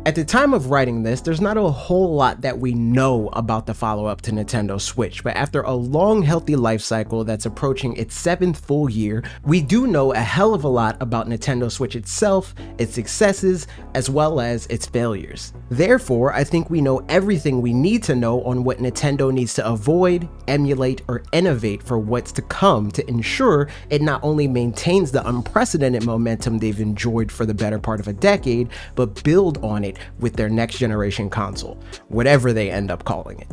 At the time of writing this, there's not a whole lot that we know about the follow-up to Nintendo Switch, but after a long, healthy life cycle that's approaching its 7th full year, we do know a hell of a lot about Nintendo Switch itself, its successes, as well as its failures. Therefore, I think we know everything we need to know on what Nintendo needs to avoid, emulate, or innovate for what's to come to ensure it not only maintains the unprecedented momentum they've enjoyed for the better part of a decade, but build on it with their next generation console, whatever they end up calling it.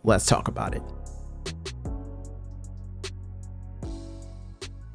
Let's talk about it.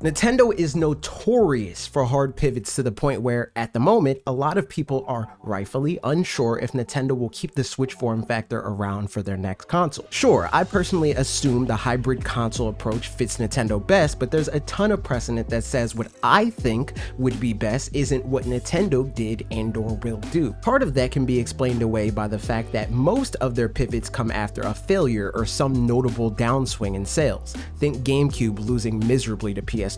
Nintendo is notorious for hard pivots to the point where, at the moment, a lot of people are rightfully unsure if Nintendo will keep the Switch form factor around for their next console. Sure, I personally assume the hybrid console approach fits Nintendo best, but there's a ton of precedent that says what I think would be best isn't what Nintendo did and or will do. Part of that can be explained away by the fact that most of their pivots come after a failure or some notable downswing in sales. Think GameCube losing miserably to PS2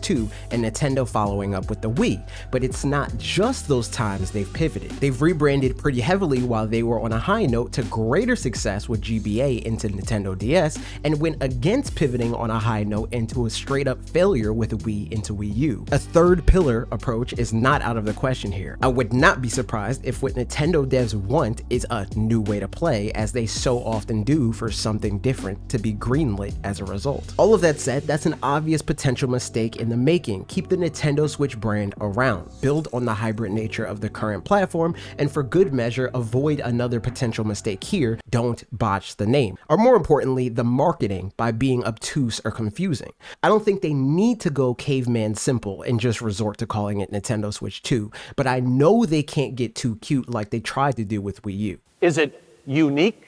and Nintendo following up with the Wii, but it's not just those times they've pivoted. They've rebranded pretty heavily while they were on a high note to greater success with GBA into Nintendo DS, and went against pivoting on a high note into a straight up failure with Wii into Wii U. A third pillar approach is not out of the question here. I would not be surprised if what Nintendo devs want is a new way to play, as they so often do, for something different to be greenlit as a result. All of that said, that's an obvious potential mistake in the making. Keep the Nintendo Switch brand around, build on the hybrid nature of the current platform, and for good measure, avoid another potential mistake here: don't botch the name. Or more importantly, the marketing by being obtuse or confusing. I don't think they need to go caveman simple and just resort to calling it Nintendo Switch 2, but I know they can't get too cute like they tried to do with Wii U. Is it unique,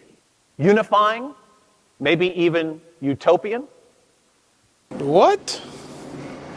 unifying, maybe even utopian? What?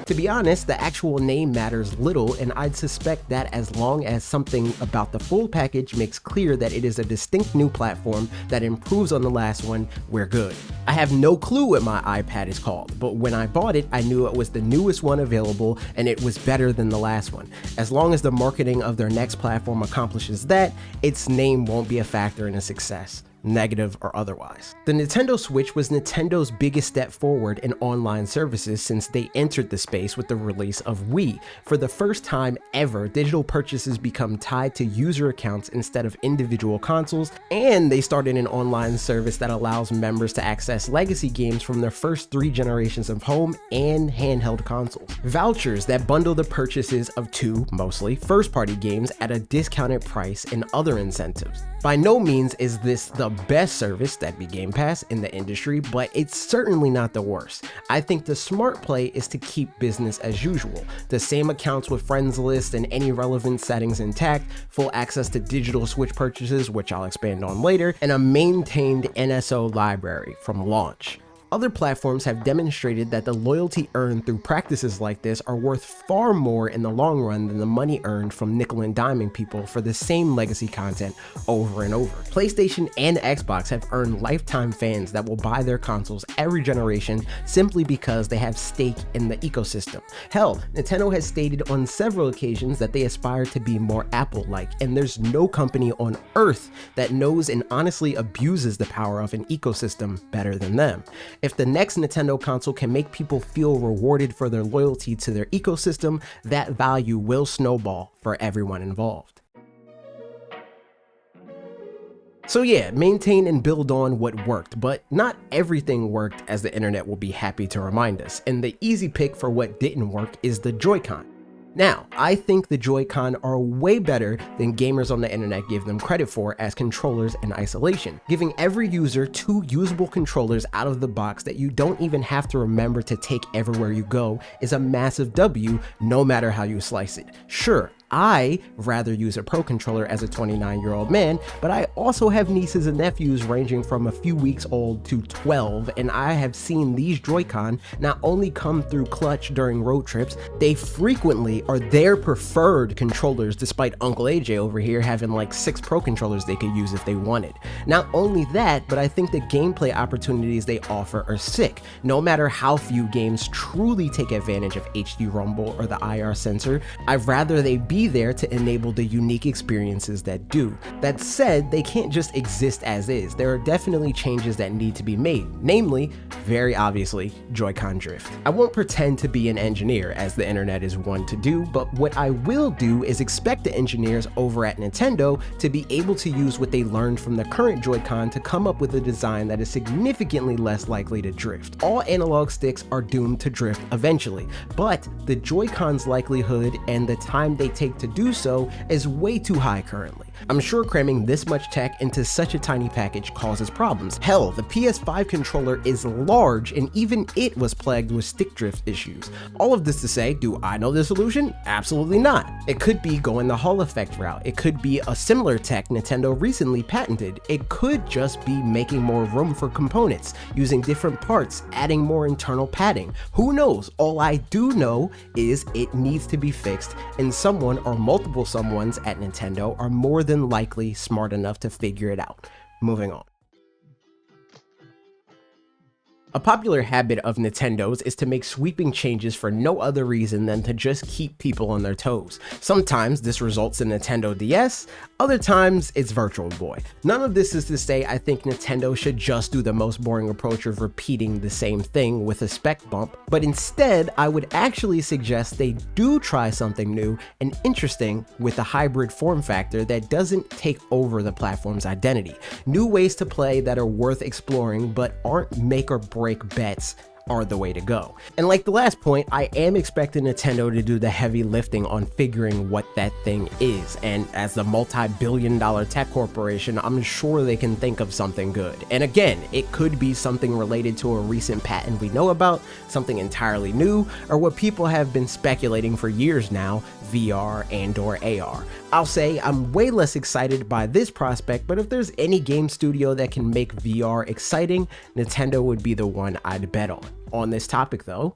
To be honest, the actual name matters little, and I'd suspect that as long as something about the full package makes clear that it is a distinct new platform that improves on the last one, we're good. I have no clue what my iPad is called, but when I bought it, I knew it was the newest one available and it was better than the last one. As long as the marketing of their next platform accomplishes that, its name won't be a factor in a success, negative or otherwise. The Nintendo Switch was Nintendo's biggest step forward in online services since they entered the space with the release of Wii. For the first time ever, digital purchases become tied to user accounts instead of individual consoles, and they started an online service that allows members to access legacy games from their first 3 generations of home and handheld consoles. Vouchers that bundle the purchases of 2, mostly, first-party games at a discounted price, and other incentives. By no means is this the best service, that'd be Game Pass, in the industry, but it's certainly not the worst. I think the smart play is to keep business as usual. The same accounts with friends list and any relevant settings intact, full access to digital Switch purchases, which I'll expand on later, and a maintained NSO library from launch. Other platforms have demonstrated that the loyalty earned through practices like this are worth far more in the long run than the money earned from nickel and diming people for the same legacy content over and over. PlayStation and Xbox have earned lifetime fans that will buy their consoles every generation simply because they have stake in the ecosystem. Hell, Nintendo has stated on several occasions that they aspire to be more Apple-like, and there's no company on earth that knows and honestly abuses the power of an ecosystem better than them. If the next Nintendo console can make people feel rewarded for their loyalty to their ecosystem, that value will snowball for everyone involved. So yeah, maintain and build on what worked, but not everything worked, as the internet will be happy to remind us, and the easy pick for what didn't work is the Joy-Con. Now, I think the Joy-Con are way better than gamers on the internet give them credit for as controllers in isolation. Giving every user 2 usable controllers out of the box that you don't even have to remember to take everywhere you go is a massive W, no matter how you slice it. Sure, I rather use a Pro controller as a 29-year-old man, but I also have nieces and nephews ranging from a few weeks old to 12, and I have seen these Joy-Con not only come through clutch during road trips, they frequently are their preferred controllers, despite Uncle AJ over here having like 6 Pro controllers they could use if they wanted. Not only that, but I think the gameplay opportunities they offer are sick. No matter how few games truly take advantage of HD Rumble or the IR sensor, I'd rather they be be there to enable the unique experiences that do. That said, they can't just exist as is. There are definitely changes that need to be made, namely, very obviously, Joy-Con drift. I won't pretend to be an engineer, as the internet is one to do, but what I will do is expect the engineers over at Nintendo to be able to use what they learned from the current Joy-Con to come up with a design that is significantly less likely to drift. All analog sticks are doomed to drift eventually, but the Joy-Con's likelihood and the time they take to do so is way too high currently. I'm sure cramming this much tech into such a tiny package causes problems. Hell, the PS5 controller is large and even it was plagued with stick drift issues. All of this to say, do I know the solution? Absolutely not. It could be going the Hall effect route. It could be a similar tech Nintendo recently patented. It could just be making more room for components, using different parts, adding more internal padding. Who knows? All I do know is it needs to be fixed, and someone or multiple someones at Nintendo are more than likely smart enough to figure it out. Moving on. A popular habit of Nintendo's is to make sweeping changes for no other reason than to just keep people on their toes. Sometimes this results in Nintendo DS, other times it's Virtual Boy. None of this is to say I think Nintendo should just do the most boring approach of repeating the same thing with a spec bump, but instead I would actually suggest they do try something new and interesting with a hybrid form factor that doesn't take over the platform's identity. New ways to play that are worth exploring but aren't make or break bets are the way to go. And like the last point, I am expecting Nintendo to do the heavy lifting on figuring what that thing is, and as the multi-billion-dollar tech corporation, I'm sure they can think of something good. And again, it could be something related to a recent patent we know about, something entirely new, or what people have been speculating for years now, VR and/or AR. I'll say I'm way less excited by this prospect, but if there's any game studio that can make VR exciting, Nintendo would be the one I'd bet on. On this topic though,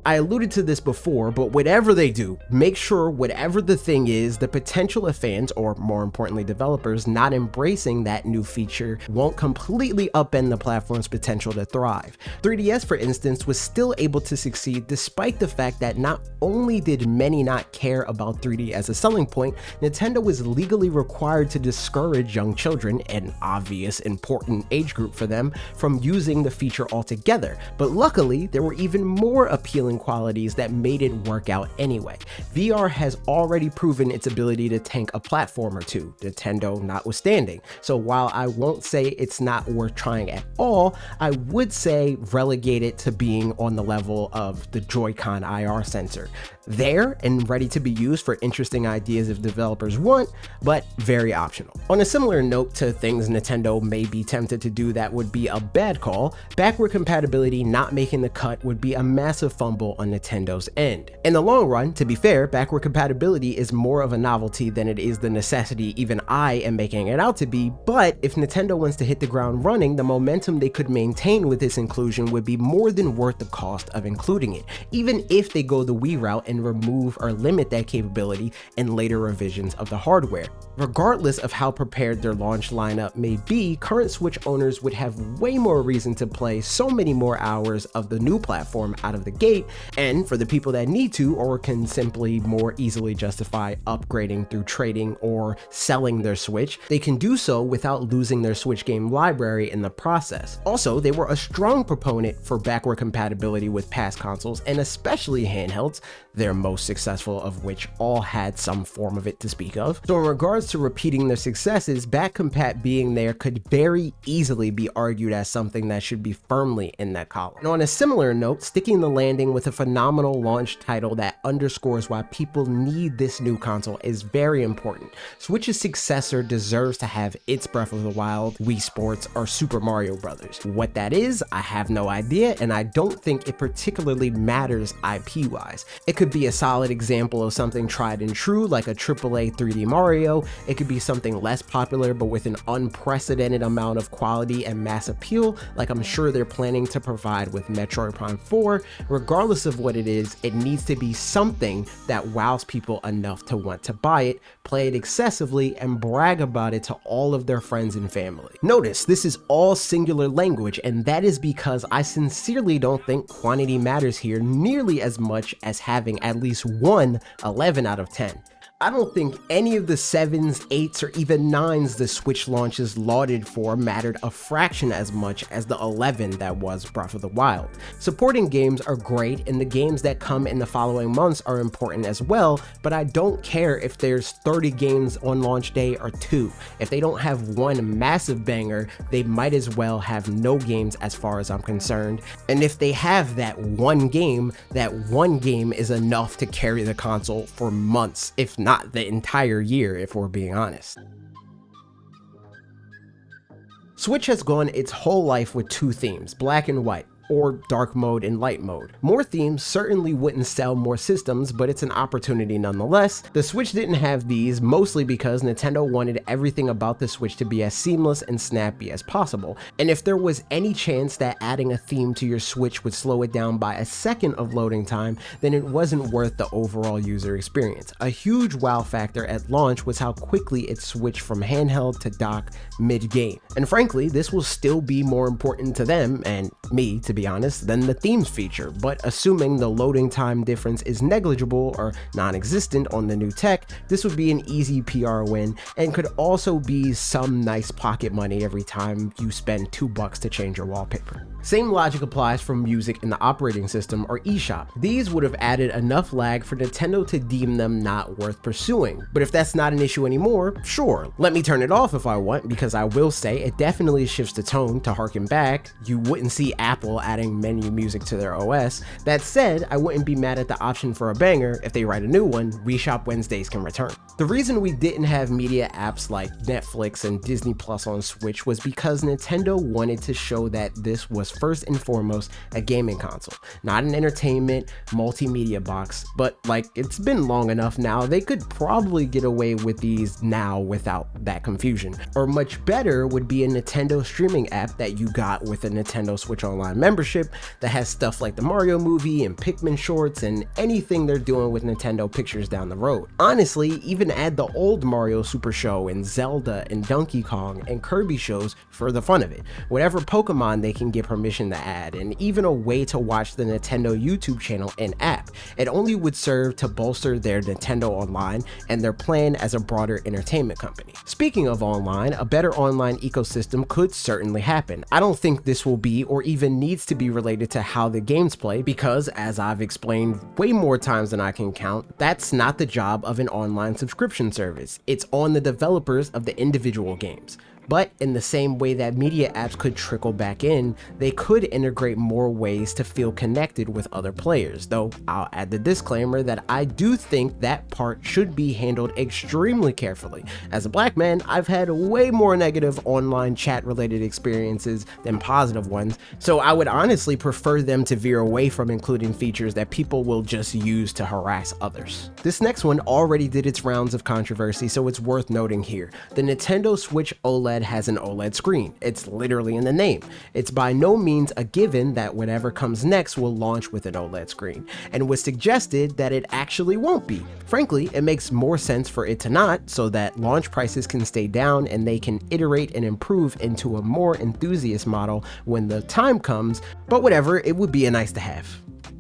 I alluded to this before, but whatever they do, make sure whatever the thing is, the potential of fans, or more importantly developers, not embracing that new feature won't completely upend the platform's potential to thrive. 3DS, for instance, was still able to succeed despite the fact that not only did many not care about 3D as a selling point, Nintendo was legally required to discourage young children, an obvious important age group for them, from using the feature altogether. But luckily, there were even more appealing qualities that made it work out anyway. VR has already proven its ability to tank a platform or two, Nintendo notwithstanding. So while I won't say it's not worth trying at all, I would say relegate it to being on the level of the Joy-Con IR sensor. There and ready to be used for interesting ideas if developers want, but very optional. On a similar note to things Nintendo may be tempted to do that would be a bad call, backward compatibility not making the cut would be a massive fumble on Nintendo's end. In the long run, to be fair, backward compatibility is more of a novelty than it is the necessity even I am making it out to be, but if Nintendo wants to hit the ground running, the momentum they could maintain with this inclusion would be more than worth the cost of including it, even if they go the Wii route and remove or limit that capability in later revisions of the hardware. Regardless of how prepared their launch lineup may be, current Switch owners would have way more reason to play so many more hours of the new platform out of the gate, and for the people that need to or can simply more easily justify upgrading through trading or selling their Switch, they can do so without losing their Switch game library in the process. Also, they were a strong proponent for backward compatibility with past consoles and especially handhelds, their most successful of which all had some form of it to speak of. So in regards to repeating their successes, back compat being there could very easily be argued as something that should be firmly in that column. And on a similar note, sticking the landing with a phenomenal launch title that underscores why people need this new console is very important. Switch's successor deserves to have its Breath of the Wild, Wii Sports, or Super Mario Bros. What that is, I have no idea, and I don't think it particularly matters IP-wise. It could be a solid example of something tried and true like a AAA 3D Mario. It could be something less popular but with an unprecedented amount of quality and mass appeal like I'm sure they're planning to provide with Metroid Prime 4. Regardless regardless of what it is, it needs to be something that wows people enough to want to buy it, play it excessively, and brag about it to all of their friends and family. Notice, this is all singular language, and that is because I sincerely don't think quantity matters here nearly as much as having at least one 11 out of 10. I don't think any of the 7s, 8s, or even 9s the Switch launches lauded for mattered a fraction as much as the 11 that was Breath of the Wild. Supporting games are great, and the games that come in the following months are important as well, but I don't care if there's 30 games on launch day or 2. If they don't have one massive banger, they might as well have no games as far as I'm concerned. And if they have that one game is enough to carry the console for months, if not the entire year, if we're being honest. Switch has gone its whole life with two themes, black and white, or dark mode and light mode. More themes certainly wouldn't sell more systems, but it's an opportunity nonetheless. The Switch didn't have these, mostly because Nintendo wanted everything about the Switch to be as seamless and snappy as possible. And if there was any chance that adding a theme to your Switch would slow it down by a second of loading time, then it wasn't worth the overall user experience. A huge wow factor at launch was how quickly it switched from handheld to dock mid-game. And frankly, this will still be more important to them, and me to be honest, than the themes feature, but assuming the loading time difference is negligible or non-existent on the new tech, this would be an easy PR win and could also be some nice pocket money every time you spend $2 to change your wallpaper. Same logic applies for music in the operating system or eShop. These would have added enough lag for Nintendo to deem them not worth pursuing, but if that's not an issue anymore, sure, let me turn it off if I want, because I will say it definitely shifts the tone to harken back. You wouldn't see Apple adding menu music to their OS. That said, I wouldn't be mad at the option for a banger. If they write a new one, eShop Wednesdays can return. The reason we didn't have media apps like Netflix and Disney Plus on Switch was because Nintendo wanted to show that this was first and foremost a gaming console, not an entertainment multimedia box. But like, it's been long enough now, they could probably get away with these now without that confusion. Or much better would be a Nintendo streaming app that you got with a Nintendo Switch Online membership that has stuff like the Mario movie and Pikmin shorts and anything they're doing with Nintendo Pictures down the road. Honestly, even add the old Mario Super Show and Zelda and Donkey Kong and Kirby shows for the fun of it. Whatever Pokemon they can get permission to add, and even a way to watch the Nintendo YouTube channel in app. It only would serve to bolster their Nintendo Online and their plan as a broader entertainment company. Speaking of online, a better online ecosystem could certainly happen. I don't think this will be or even needs to be related to how the games play, because as I've explained way more times than I can count, that's not the job of an online subscription service. It's on the developers of the individual games. But in the same way that media apps could trickle back in, they could integrate more ways to feel connected with other players, though I'll add the disclaimer that I do think that part should be handled extremely carefully. As a black man, I've had way more negative online chat related experiences than positive ones, so I would honestly prefer them to veer away from including features that people will just use to harass others. This next one already did its rounds of controversy, so it's worth noting here. The Nintendo Switch OLED has an OLED screen. It's literally in the name. It's by no means a given that whatever comes next will launch with an OLED screen, and was suggested that it actually won't be. Frankly, it makes more sense for it to not, so that launch prices can stay down and they can iterate and improve into a more enthusiast model when the time comes, but whatever, it would be a nice to have.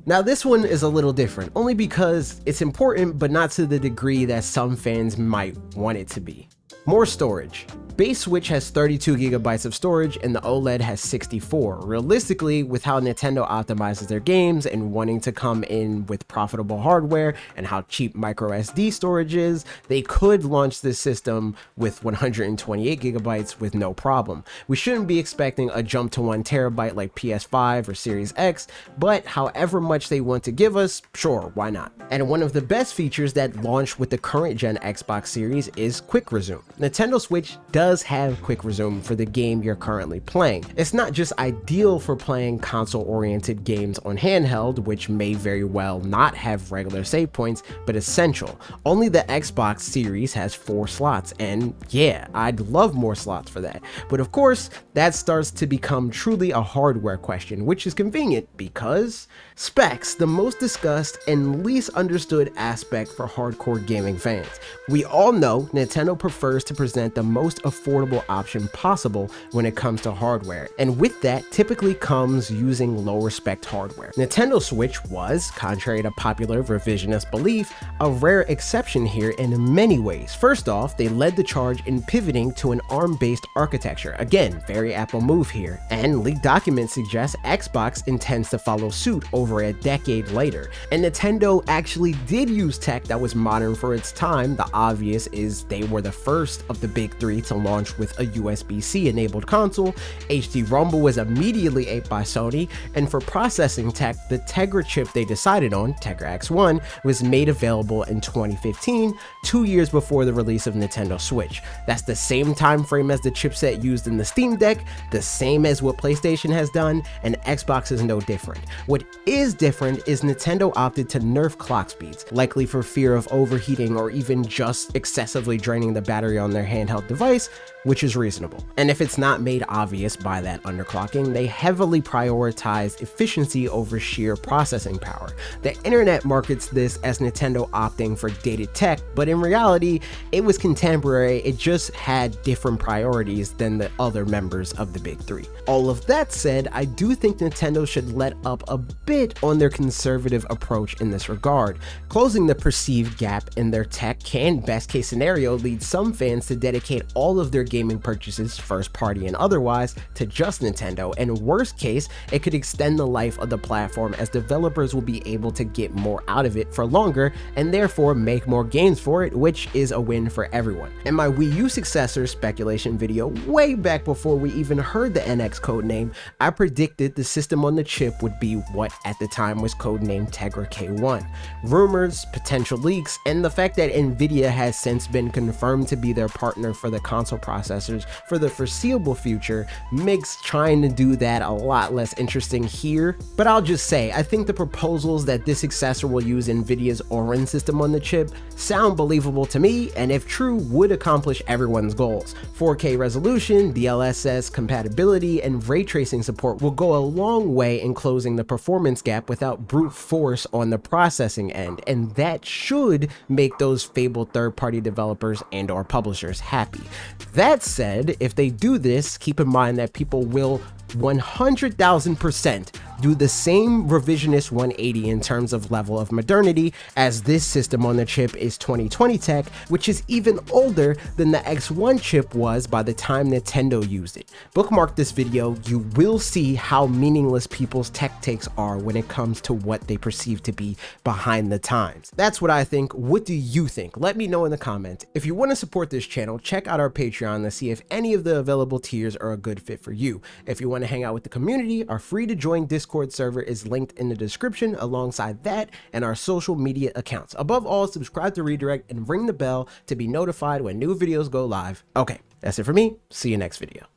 Now this one is a little different, only because it's important but not to the degree that some fans might want it to be. More storage. Base Switch has 32 gigabytes of storage and the OLED has 64. Realistically, with how Nintendo optimizes their games and wanting to come in with profitable hardware and how cheap micro SD storage is, they could launch this system with 128 gigabytes with no problem. We shouldn't be expecting a jump to 1 terabyte like PS5 or Series X, but however much they want to give us, sure, why not? And one of the best features that launched with the current gen Xbox Series is Quick Resume. Nintendo Switch does have quick resume for the game you're currently playing. It's not just ideal for playing console-oriented games on handheld, which may very well not have regular save points, but essential. Only the Xbox Series has 4 slots, and yeah, I'd love more slots for that. But of course, that starts to become truly a hardware question, which is convenient because specs, the most discussed and least understood aspect for hardcore gaming fans. We all know Nintendo prefers to present the most affordable option possible when it comes to hardware, and with that typically comes using lower spec hardware. Nintendo Switch was, contrary to popular revisionist belief, a rare exception here in many ways. First off, they led the charge in pivoting to an ARM-based architecture. Again, very Apple move here, and leaked documents suggest Xbox intends to follow suit over a decade later. And Nintendo actually did use tech that was modern for its time. The obvious is they were the first of the big three to launch with a USB-C enabled console. HD Rumble was immediately aped by Sony, and for processing tech, the Tegra chip they decided on, Tegra X1, was made available in 2015, 2 years before the release of Nintendo Switch. That's the same time frame as the chipset used in the Steam Deck, the same as what PlayStation has done, and Xbox is no different. What is different is Nintendo opted to nerf clock speeds, likely for fear of overheating or even just excessively draining the battery on their handheld device, which is reasonable. And if it's not made obvious by that underclocking, they heavily prioritize efficiency over sheer processing power. The internet markets this as Nintendo opting for dated tech, but in reality, it was contemporary. It just had different priorities than the other members of the big three. All of that said, I do think Nintendo should let up a bit on their conservative approach in this regard. Closing the perceived gap in their tech can, best case scenario, lead some fans to dedicate all of their gaming purchases, first party and otherwise, to just Nintendo, and worst case, it could extend the life of the platform as developers will be able to get more out of it for longer and therefore make more games for it, which is a win for everyone. In my Wii U successor speculation video way back before we even heard the NX codename, I predicted the system on the chip would be what at the time was codenamed Tegra K1. Rumors, potential leaks, and the fact that Nvidia has since been confirmed to be their partner for the console processors for the foreseeable future makes trying to do that a lot less interesting here. But I'll just say, I think the proposals that this successor will use Nvidia's Orin system on the chip sound believable to me, and if true, would accomplish everyone's goals. 4K resolution, DLSS compatibility, and ray tracing support will go a long way in closing the performance gap without brute force on the processing end, and that should make those fabled third-party developers and/or publishers happy. That said, if they do this, keep in mind that people will 100,000% do the same revisionist 180 in terms of level of modernity, as this system on the chip is 2020 tech, which is even older than the X1 chip was by the time Nintendo used it. Bookmark this video, you will see how meaningless people's tech takes are when it comes to what they perceive to be behind the times. That's what I think. What do you think? Let me know in the comments. If you want to support this channel, check out our Patreon to see if any of the available tiers are a good fit for you. If you want to hang out with the community, our free to join Discord server is linked in the description alongside that and our social media accounts. Above all, subscribe to Redirect and ring the bell to be notified when new videos go live. Okay, that's it for me. See you next video.